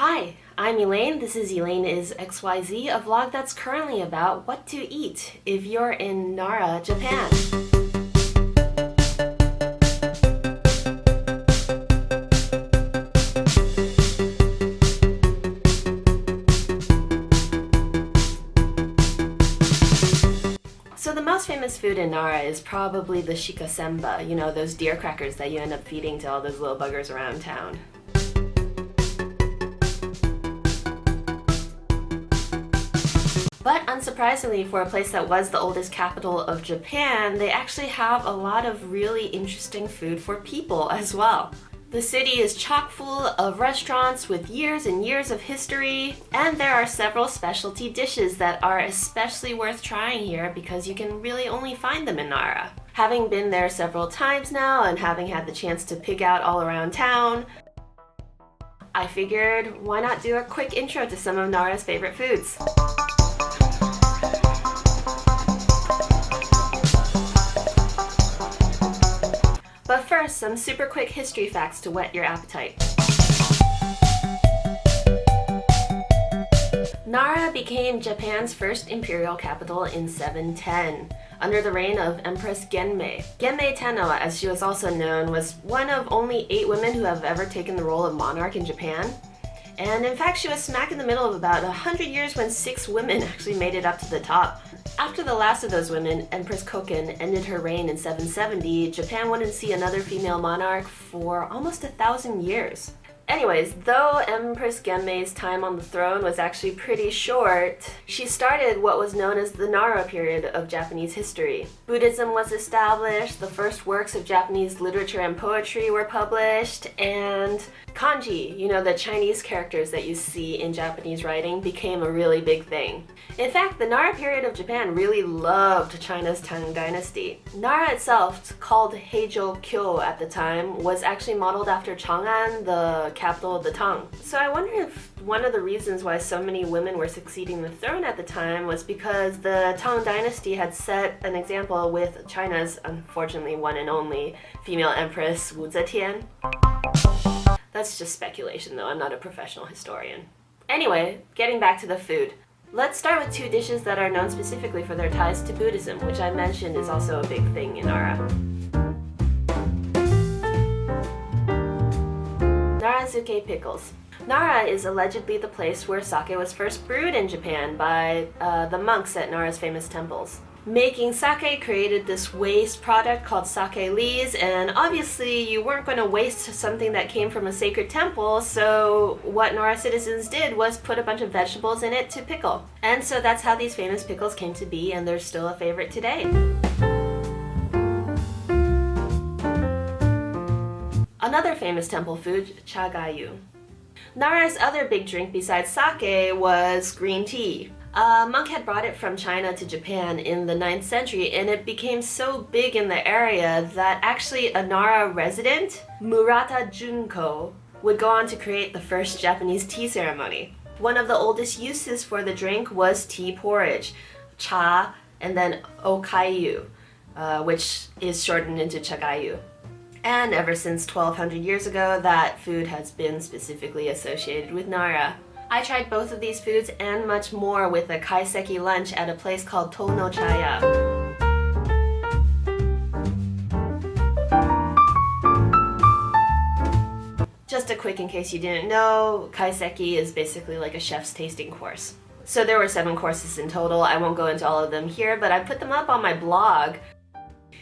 Hi, I'm Elaine. This is Elaine is XYZ, a vlog that's currently about what to eat if you're in Nara, Japan. So the most famous food in Nara is probably the shikasenba, you know, those deer crackers that you end up feeding to all those little buggers around town. But unsurprisingly, for a place that was the oldest capital of Japan, they actually have a lot of really interesting food for people as well. The city is chock full of restaurants with years and years of history, and there are several specialty dishes that are especially worth trying here because you can really only find them in Nara. Having been there several times now and having had the chance to pig out all around town, I figured why not do a quick intro to some of Nara's favorite foods. But first, some super quick history facts to whet your appetite. Nara became Japan's first imperial capital in 710, under the reign of Empress Genmei. Genmei Tenno, as she was also known, was one of only 8 women who have ever taken the role of monarch in Japan. And in fact, she was smack in the middle of about 100 years when 6 women actually made it up to the top. After the last of those women, Empress Koken, ended her reign in 770, Japan wouldn't see another female monarch for almost 1,000 years. Anyways, though Empress Genmei's time on the throne was actually pretty short, she started what was known as the Nara period of Japanese history. Buddhism was established, the first works of Japanese literature and poetry were published, and kanji, you know, the Chinese characters that you see in Japanese writing, became a really big thing. In fact, the Nara period of Japan really loved China's Tang dynasty. Nara itself, called Heijo-kyo at the time, was actually modeled after Chang'an, the capital of the Tang. So I wonder if one of the reasons why so many women were succeeding the throne at the time was because the Tang dynasty had set an example with China's, unfortunately, one and only female empress, Wu Zetian. That's just speculation though, I'm not a professional historian. Anyway, getting back to the food. Let's start with 2 dishes that are known specifically for their ties to Buddhism, which I mentioned is also a big thing in Nara. Narazuke pickles. Nara is allegedly the place where sake was first brewed in Japan by the monks at Nara's famous temples. Making sake created this waste product called sake lees, and obviously you weren't going to waste something that came from a sacred temple, so what Nara citizens did was put a bunch of vegetables in it to pickle. And so that's how these famous pickles came to be, and they're still a favorite today. Another famous temple food, chagayu. Nara's other big drink besides sake was green tea. A monk had brought it from China to Japan in the 9th century, and it became so big in the area that actually a Nara resident, Murata Junko, would go on to create the first Japanese tea ceremony. One of the oldest uses for the drink was tea porridge, cha, and then okayu, which is shortened into chagayu. And ever since 1200 years ago, that food has been specifically associated with Nara. I tried both of these foods and much more with a kaiseki lunch at a place called Tono Chaya. Just a quick in case you didn't know, kaiseki is basically like a chef's tasting course. So there were 7 courses in total. I won't go into all of them here, but I put them up on my blog.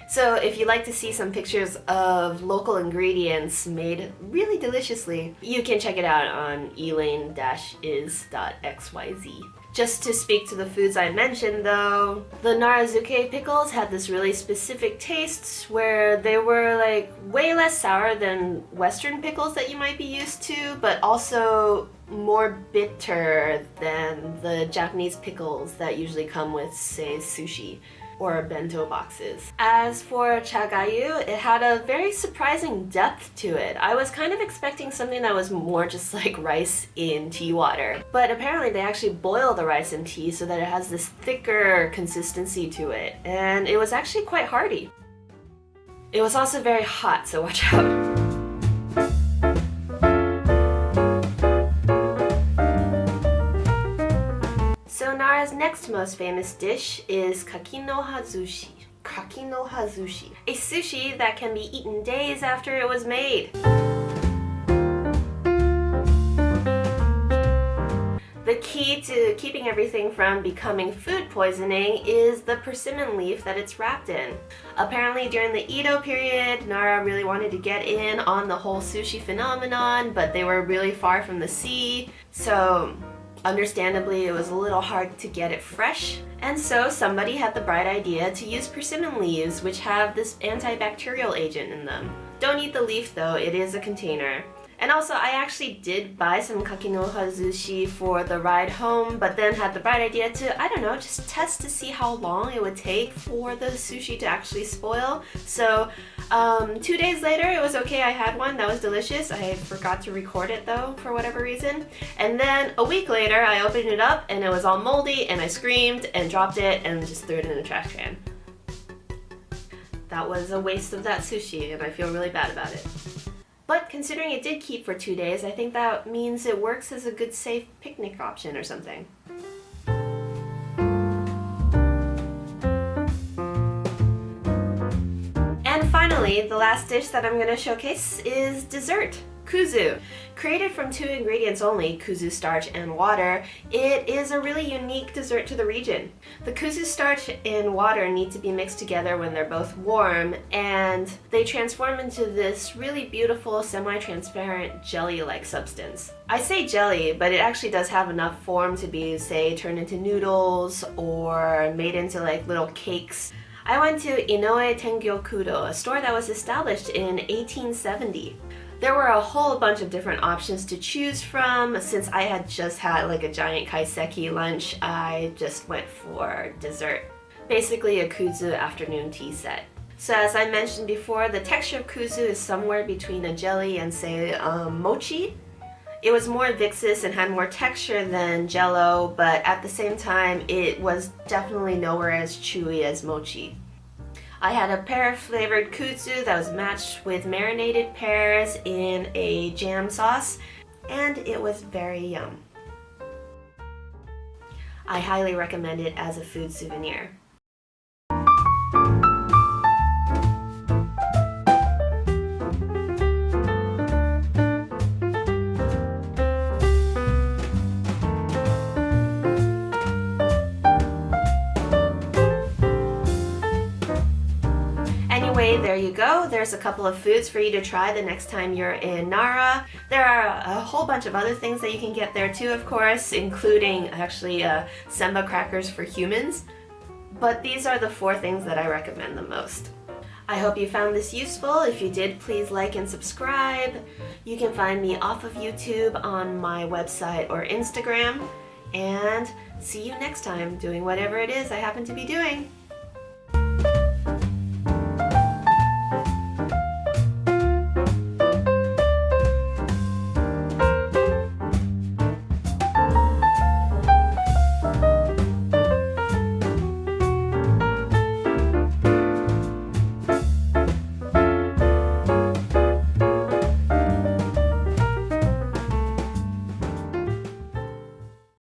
So if you'd like to see some pictures of local ingredients made really deliciously, you can check it out on elaine-is.xyz. Just to speak to the foods I mentioned though, the Narazuke pickles had this really specific taste where they were like way less sour than Western pickles that you might be used to, but also more bitter than the Japanese pickles that usually come with, say, sushi or bento boxes. As for chagayu, it had a very surprising depth to it. I was kind of expecting something that was more just like rice in tea water, but apparently they actually boil the rice in tea so that it has this thicker consistency to it, and it was actually quite hearty. It was also very hot, so watch out. next most famous dish is kakinoha sushi. Kakinoha sushi, a sushi that can be eaten days after it was made. The key to keeping everything from becoming food poisoning is the persimmon leaf that it's wrapped in. Apparently during the Edo period, Nara really wanted to get in on the whole sushi phenomenon, but they were really far from the sea, so understandably it was a little hard to get it fresh. And so somebody had the bright idea to use persimmon leaves, which have this antibacterial agent in them. Don't eat the leaf though, it is a container. And also, I actually did buy some kakinoha sushi for the ride home, but then had the bright idea to, I don't know, just test to see how long it would take for the sushi to actually spoil. So 2 days later, it was okay, I had one, that was delicious. I forgot to record it though, for whatever reason. And then a week later, I opened it up and it was all moldy and I screamed and dropped it and just threw it in the trash can. That was a waste of that sushi and I feel really bad about it. But considering it did keep for 2 days, I think that means it works as a good safe picnic option or something. And finally, the last dish that I'm going to showcase is dessert. Kuzu. Created from 2 ingredients only, kuzu starch and water, it is a really unique dessert to the region. The kuzu starch and water need to be mixed together when they're both warm, and they transform into this really beautiful semi-transparent jelly-like substance. I say jelly, but it actually does have enough form to be, say, turned into noodles or made into like little cakes. I went to Inoue Tengyokudo, a store that was established in 1870. There were a whole bunch of different options to choose from. Since I had just had like a giant kaiseki lunch, I just went for dessert. Basically a kuzu afternoon tea set. So as I mentioned before, the texture of kuzu is somewhere between a jelly and say mochi. It was more viscous and had more texture than jello, but at the same time it was definitely nowhere as chewy as mochi. I had a pear-flavored kuzu that was matched with marinated pears in a jam sauce, and it was very yum. I highly recommend it as a food souvenir. Anyway, there you go. There's a couple of foods for you to try the next time you're in Nara. There are a whole bunch of other things that you can get there too, of course, including actually senba crackers for humans. But these are the 4 things that I recommend the most. I hope you found this useful. If you did, please like and subscribe. You can find me off of YouTube on my website or Instagram. And see you next time doing whatever it is I happen to be doing.